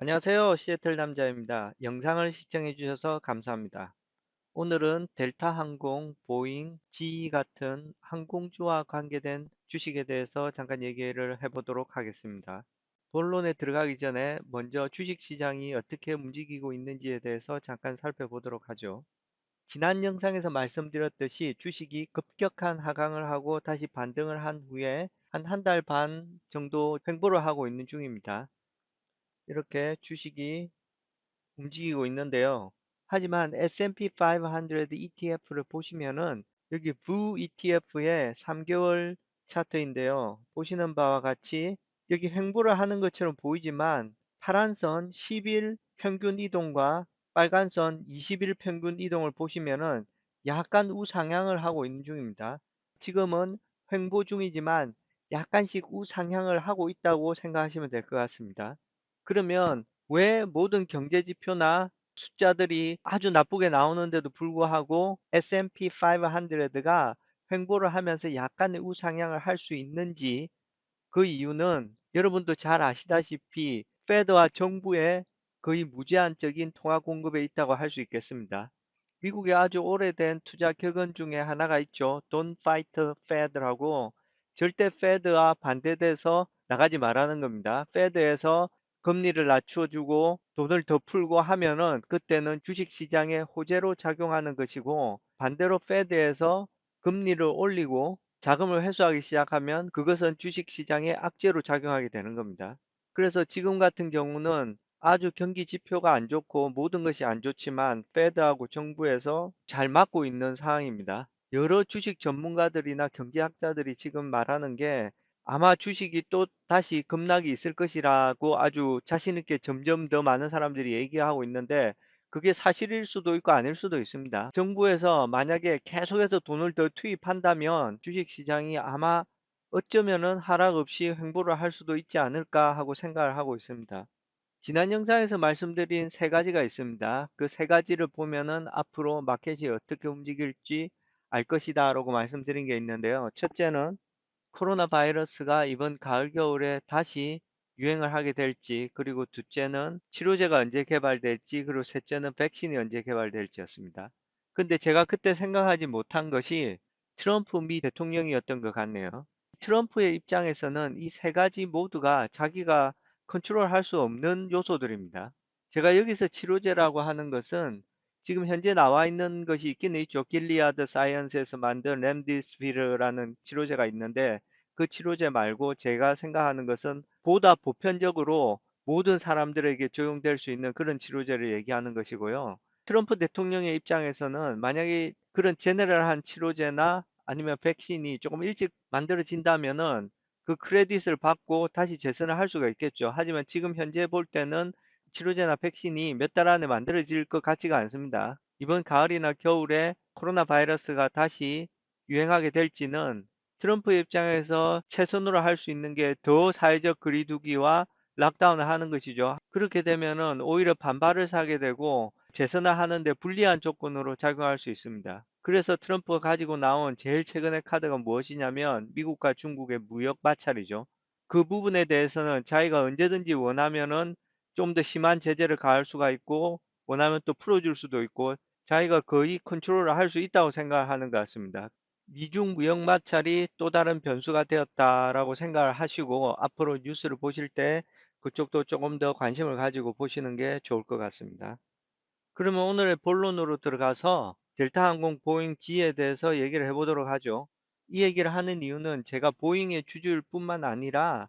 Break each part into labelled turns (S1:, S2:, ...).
S1: 안녕하세요. 시애틀 남자입니다. 영상을 시청해 주셔서 감사합니다. 오늘은 델타 항공, 보잉, GE 같은 항공주와 관계된 주식에 대해서 잠깐 얘기를 해보도록 하겠습니다. 본론에 들어가기 전에 먼저 주식 시장이 어떻게 움직이고 있는지에 대해서 잠깐 살펴보도록 하죠. 지난 영상에서 말씀드렸듯이 주식이 급격한 하강을 하고 다시 반등을 한 후에 한 달 반 정도 횡보를 하고 있는 중입니다. 이렇게 주식이 움직이고 있는데요. 하지만 S&P 500 ETF를 보시면은 여기 부 ETF의 3개월 차트인데요. 보시는 바와 같이 여기 횡보를 하는 것처럼 보이지만 파란 선 10일 평균 이동과 빨간 선 20일 평균 이동을 보시면은 약간 우상향을 하고 있는 중입니다. 지금은 횡보 중이지만 약간씩 우상향을 하고 있다고 생각하시면 될 것 같습니다. 그러면 왜 모든 경제 지표나 숫자들이 아주 나쁘게 나오는데도 불구하고 S&P 500가 횡보를 하면서 약간의 우상향을 할 수 있는지, 그 이유는 여러분도 잘 아시다시피 페드와 정부의 거의 무제한적인 통화 공급에 있다고 할 수 있겠습니다. 미국의 아주 오래된 투자 격언 중에 하나가 있죠. Don't fight Fed라고, 절대 페드와 반대돼서 나가지 말라는 겁니다. 페드에서 금리를 낮춰주고 돈을 더 풀고 하면은 그때는 주식시장에 호재로 작용하는 것이고, 반대로 페드에서 금리를 올리고 자금을 회수하기 시작하면 그것은 주식시장에 악재로 작용하게 되는 겁니다. 그래서 지금 같은 경우는 아주 경기 지표가 안 좋고 모든 것이 안 좋지만 페드하고 정부에서 잘 막고 있는 상황입니다. 여러 주식 전문가들이나 경제학자들이 지금 말하는 게 아마 주식이 또 다시 급락이 있을 것이라고 아주 자신 있게 점점 더 많은 사람들이 얘기하고 있는데, 그게 사실일 수도 있고 아닐 수도 있습니다. 정부에서 만약에 계속해서 돈을 더 투입한다면 주식시장이 아마 어쩌면은 하락 없이 횡보를 할 수도 있지 않을까 하고 생각을 하고 있습니다. 지난 영상에서 말씀드린 세 가지가 있습니다. 그 세 가지를 보면은 앞으로 마켓이 어떻게 움직일지 알 것이다 라고 말씀드린 게 있는데요. 첫째는 코로나 바이러스가 이번 가을 겨울에 다시 유행을 하게 될지, 그리고 둘째는 치료제가 언제 개발될지, 그리고 셋째는 백신이 언제 개발될지였습니다. 근데 제가 그때 생각하지 못한 것이 트럼프 미 대통령이었던 것 같네요. 트럼프의 입장에서는 이 세 가지 모두가 자기가 컨트롤할 수 없는 요소들입니다. 제가 여기서 치료제라고 하는 것은 지금 현재 나와 있는 것이 있기는 있죠. 길리아드 사이언스에서 만든 렘디스비르라는 치료제가 있는데, 그 치료제 말고 제가 생각하는 것은 보다 보편적으로 모든 사람들에게 적용될 수 있는 그런 치료제를 얘기하는 것이고요. 트럼프 대통령의 입장에서는 만약에 그런 제너럴한 치료제나 아니면 백신이 조금 일찍 만들어진다면은 그 크레딧을 받고 다시 재선을 할 수가 있겠죠. 하지만 지금 현재 볼 때는 치료제나 백신이 몇 달 안에 만들어질 것 같지가 않습니다. 이번 가을이나 겨울에 코로나 바이러스가 다시 유행하게 될지는 트럼프 입장에서 최선으로 할 수 있는 게 더 사회적 거리두기와 락다운을 하는 것이죠. 그렇게 되면은 오히려 반발을 사게 되고 재선을 하는데 불리한 조건으로 작용할 수 있습니다. 그래서 트럼프가 가지고 나온 제일 최근의 카드가 무엇이냐면 미국과 중국의 무역 마찰이죠. 그 부분에 대해서는 자기가 언제든지 원하면은 좀 더 심한 제재를 가할 수가 있고, 원하면 또 풀어줄 수도 있고, 자기가 거의 컨트롤을 할 수 있다고 생각하는 것 같습니다. 미중 무역 마찰이 또 다른 변수가 되었다라고 생각을 하시고 앞으로 뉴스를 보실 때 그쪽도 조금 더 관심을 가지고 보시는 게 좋을 것 같습니다. 그러면 오늘의 본론으로 들어가서 델타항공 보잉 G에 대해서 얘기를 해보도록 하죠. 이 얘기를 하는 이유는 제가 보잉의 주주일 뿐만 아니라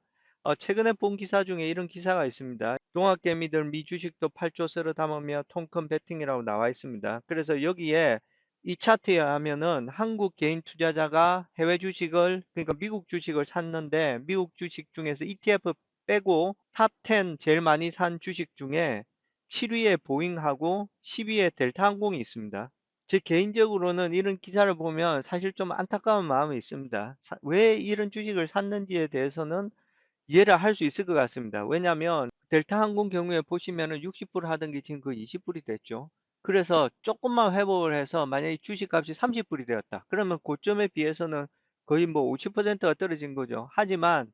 S1: 최근에 본 기사 중에 이런 기사가 있습니다. 동학개미들 미 주식도 8조 쓸어 담으며 통큰 베팅이라고 나와 있습니다. 그래서 여기에 이 차트에 하면은 한국 개인 투자자가 해외 주식을, 그러니까 미국 주식을 샀는데 미국 주식 중에서 ETF 빼고 탑 10 제일 많이 산 주식 중에 7위에 보잉하고 10위에 델타항공이 있습니다. 제 개인적으로는 이런 기사를 보면 사실 좀 안타까운 마음이 있습니다. 왜 이런 주식을 샀는지에 대해서는 이해를 할 수 있을 것 같습니다. 왜냐하면 델타항공 경우에 보시면은 60불 하던 게 지금 거의 20불이 됐죠. 그래서 조금만 회복을 해서 만약에 주식값이 30불이 되었다. 그러면 고점에 비해서는 거의 뭐 50%가 떨어진 거죠. 하지만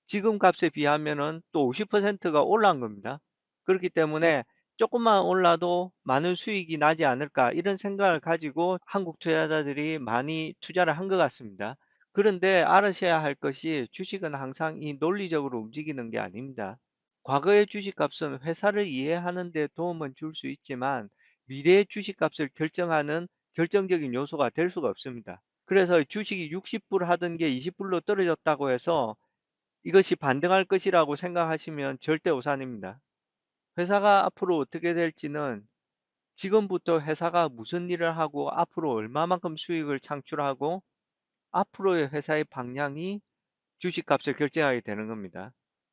S1: 지금 값에 비하면은 또 50%가 올라간 겁니다. 그렇기 때문에 조금만 올라도 많은 수익이 나지 않을까 이런 생각을 가지고 한국 투자자들이 많이 투자를 한 것 같습니다. 그런데 알으셔야 할 것이 주식은 항상 이 논리적으로 움직이는 게 아닙니다. 과거의 주식값은 회사를 이해하는 데 도움은 줄 수 있지만 미래의 주식값을 결정하는 결정적인 요소가 될 수가 없습니다. 그래서 주식이 60불 하던 게 20불로 떨어졌다고 해서 이것이 반등할 것이라고 생각하시면 절대 오산입니다. 회사가 앞으로 어떻게 될지는 지금부터 회사가 무슨 일을 하고 앞으로 얼마만큼 수익을 창출하고 앞으로의 회사의 방향이 주식값을 결정하게 되는 겁니다.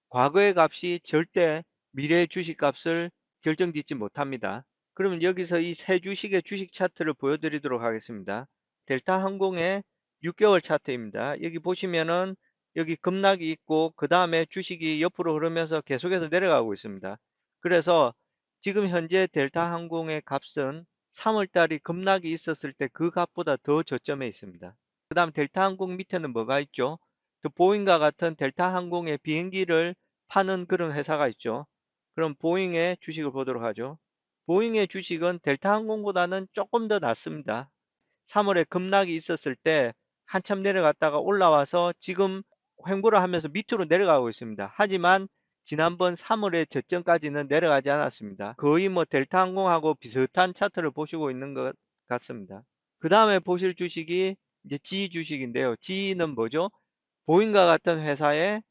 S1: 과거의 값이 절대 미래의 주식값을 결정짓지 못합니다. 그러면 여기서 이 세 주식의 주식 차트를 보여드리도록 하겠습니다. 델타항공의 6개월 차트입니다. 여기 보시면은 여기 급락이 있고 그 다음에 주식이 옆으로 흐르면서 계속해서 내려가고 있습니다. 그래서 지금 현재 델타항공의 값은 3월 달이 급락이 있었을 때 그 값보다 더 저점에 있습니다. 그 다음 델타항공 밑에는 뭐가 있죠? 그 보잉과 같은 델타항공의 비행기를 파는 그런 회사가 있죠. 그럼 보잉의 주식을 보도록 하죠. 보잉의 주식은 델타항공보다는 조금 더 낮습니다. 3월에 급락이 있었을 때 한참 내려갔다가 올라와서 지금 횡보를 하면서 밑으로 내려가고 있습니다. 하지만 지난번 3월의 저점까지는 내려가지 않았습니다. 거의 뭐 델타항공하고 비슷한 차트를 보시고 있는 것 같습니다. 그 다음에 보실 주식이 이제 G 주식인데요. G는 뭐죠? 보잉과 같은 회사에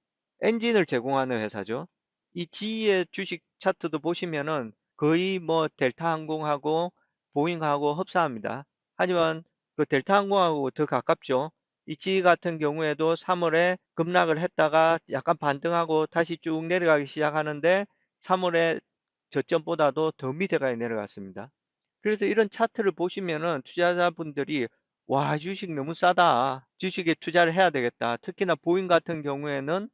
S1: 엔진을 제공하는 회사죠. 이 G의 주식 차트도 보시면은 거의 뭐 델타항공하고 보잉하고 흡사합니다. 하지만 그 델타항공하고 더 가깝죠. 이 G 같은 경우에도 3월에 급락을 했다가 약간 반등하고 다시 쭉 내려가기 시작하는데 3월에 저점보다도 더 밑에까지 내려갔습니다. 그래서 이런 차트를 보시면은 투자자분들이 와, 주식 너무 싸다. 주식에 투자를 해야 되겠다. 특히나 보잉 같은 경우에는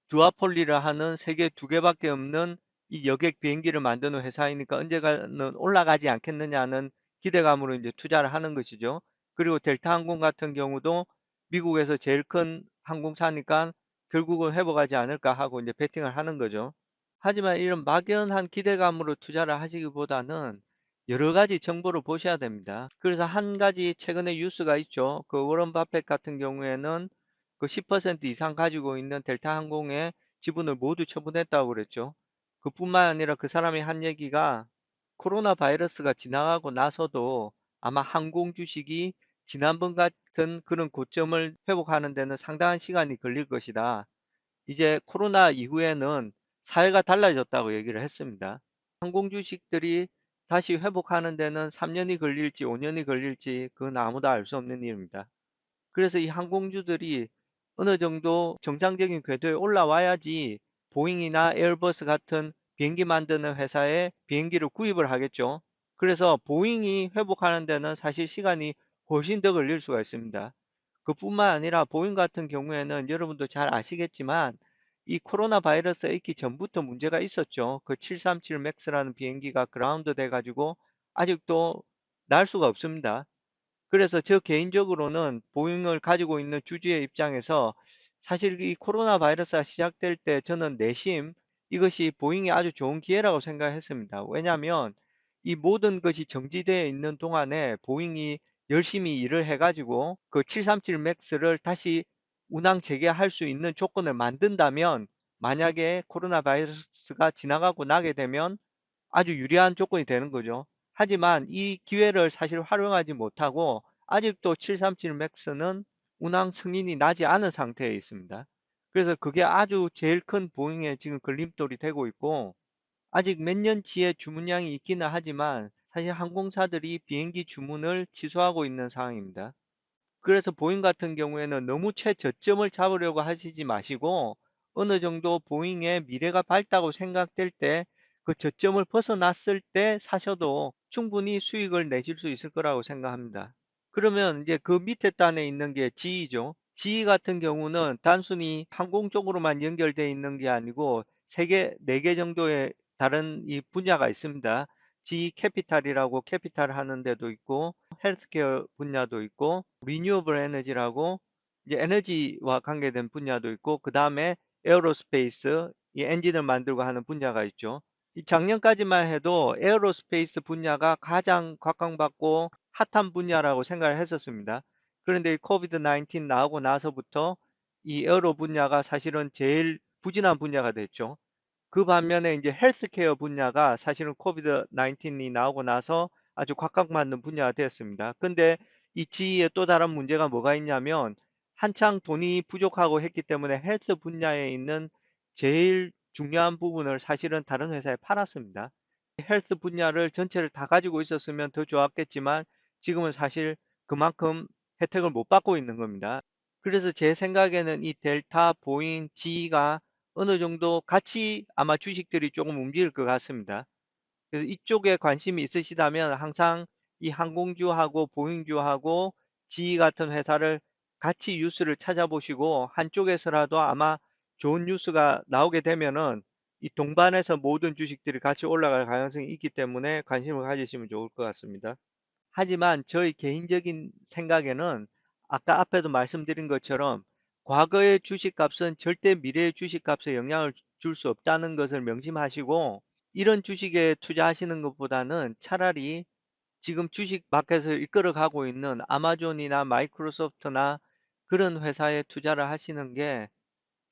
S1: 두아폴리를 하는 세계 두 개밖에 없는 이 여객 비행기를 만드는 회사이니까 언젠가는 올라가지 않겠느냐는 기대감으로 이제 투자를 하는 것이죠. 그리고 델타 항공 같은 경우도 미국에서 제일 큰 항공사니까 결국은 회복하지 않을까 하고 이제 베팅을 하는 거죠. 하지만 이런 막연한 기대감으로 투자를 하시기보다는 여러 가지 정보를 보셔야 됩니다. 그래서 한 가지 최근에 뉴스가 있죠. 그 워런 바펫 같은 경우에는 그 10% 이상 가지고 있는 델타 항공의 지분을 모두 처분했다고 그랬죠. 그뿐만 아니라 그 사람이 한 얘기가 코로나 바이러스가 지나가고 나서도 아마 항공 주식이 지난번 같은 그런 고점을 회복하는 데는 상당한 시간이 걸릴 것이다. 이제 코로나 이후에는 사회가 달라졌다고 얘기를 했습니다. 항공 주식들이 다시 회복하는 데는 3년이 걸릴지 5년이 걸릴지 그건 아무도 알 수 없는 일입니다. 그래서 이 항공주들이 어느 정도 정상적인 궤도에 올라와야지 보잉이나 에어버스 같은 비행기 만드는 회사에 비행기를 구입을 하겠죠. 그래서 보잉이 회복하는 데는 사실 시간이 훨씬 더 걸릴 수가 있습니다. 그뿐만 아니라 보잉 같은 경우에는 여러분도 잘 아시겠지만 이 코로나 바이러스가 있기 전부터 문제가 있었죠. 그 737 맥스라는 비행기가 그라운드 돼가지고 아직도 날 수가 없습니다. 그래서 저 개인적으로는 보잉을 가지고 있는 주주의 입장에서 사실 이 코로나 바이러스가 시작될 때 저는 내심 이것이 보잉이 아주 좋은 기회라고 생각했습니다. 왜냐하면 이 모든 것이 정지되어 있는 동안에 보잉이 열심히 일을 해가지고 그 737 맥스를 다시 운항 재개할 수 있는 조건을 만든다면 만약에 코로나 바이러스가 지나가고 나게 되면 아주 유리한 조건이 되는 거죠. 하지만 이 기회를 사실 활용하지 못하고 아직도 737 맥스는 운항 승인이 나지 않은 상태에 있습니다. 그래서 그게 아주 제일 큰 보잉에 지금 걸림돌이 되고 있고 아직 몇 년치의 주문량이 있기는 하지만 사실 항공사들이 비행기 주문을 취소하고 있는 상황입니다. 그래서 보잉 같은 경우에는 너무 최저점을 잡으려고 하시지 마시고 어느 정도 보잉의 미래가 밝다고 생각될 때 그 저점을 벗어났을 때 사셔도 충분히 수익을 내실 수 있을 거라고 생각합니다. 그러면 이제 그 밑에 단에 있는 게 G죠. G 같은 경우는 단순히 항공 쪽으로만 연결되어 있는 게 아니고 네 개 정도의 다른 이 분야가 있습니다. G 캐피탈이라고 캐피탈 하는 데도 있고 헬스케어 분야도 있고 리뉴어블 에너지라고 이제 에너지와 관계된 분야도 있고 그 다음에 에어로스페이스 이 엔진을 만들고 하는 분야가 있죠. 이 작년까지만 해도 에어로스페이스 분야가 가장 각광받고 핫한 분야라고 생각을 했었습니다. 그런데 이 코비드 19 나오고 나서부터 이 에어로 분야가 사실은 제일 부진한 분야가 됐죠. 그 반면에 이제 헬스케어 분야가 사실은 코비드 19이 나오고 나서 아주 각광받는 분야가 되었습니다. 근데 이 지위에 또 다른 문제가 뭐가 있냐면 한창 돈이 부족하고 했기 때문에 헬스 분야에 있는 제일 중요한 부분을 사실은 다른 회사에 팔았습니다. 헬스 분야를 전체를 다 가지고 있었으면 더 좋았겠지만 지금은 사실 그만큼 혜택을 못 받고 있는 겁니다. 그래서 제 생각에는 이 델타, 보잉, GE가 어느 정도 같이 아마 주식들이 조금 움직일 것 같습니다. 그래서 이쪽에 관심이 있으시다면 항상 이 항공주하고 보잉주하고 GE 같은 회사를 같이 뉴스를 찾아보시고 한쪽에서라도 아마 좋은 뉴스가 나오게 되면은 이 동반해서 모든 주식들이 같이 올라갈 가능성이 있기 때문에 관심을 가지시면 좋을 것 같습니다. 하지만 저희 개인적인 생각에는 아까 앞에도 말씀드린 것처럼 과거의 주식값은 절대 미래의 주식값에 영향을 줄 수 없다는 것을 명심하시고 이런 주식에 투자하시는 것보다는 차라리 지금 주식 마켓을 이끌어가고 있는 아마존이나 마이크로소프트나 그런 회사에 투자를 하시는 게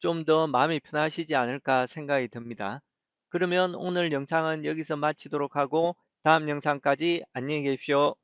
S1: 좀 더 마음이 편하시지 않을까 생각이 듭니다. 그러면 오늘 영상은 여기서 마치도록 하고 다음 영상까지 안녕히 계십시오.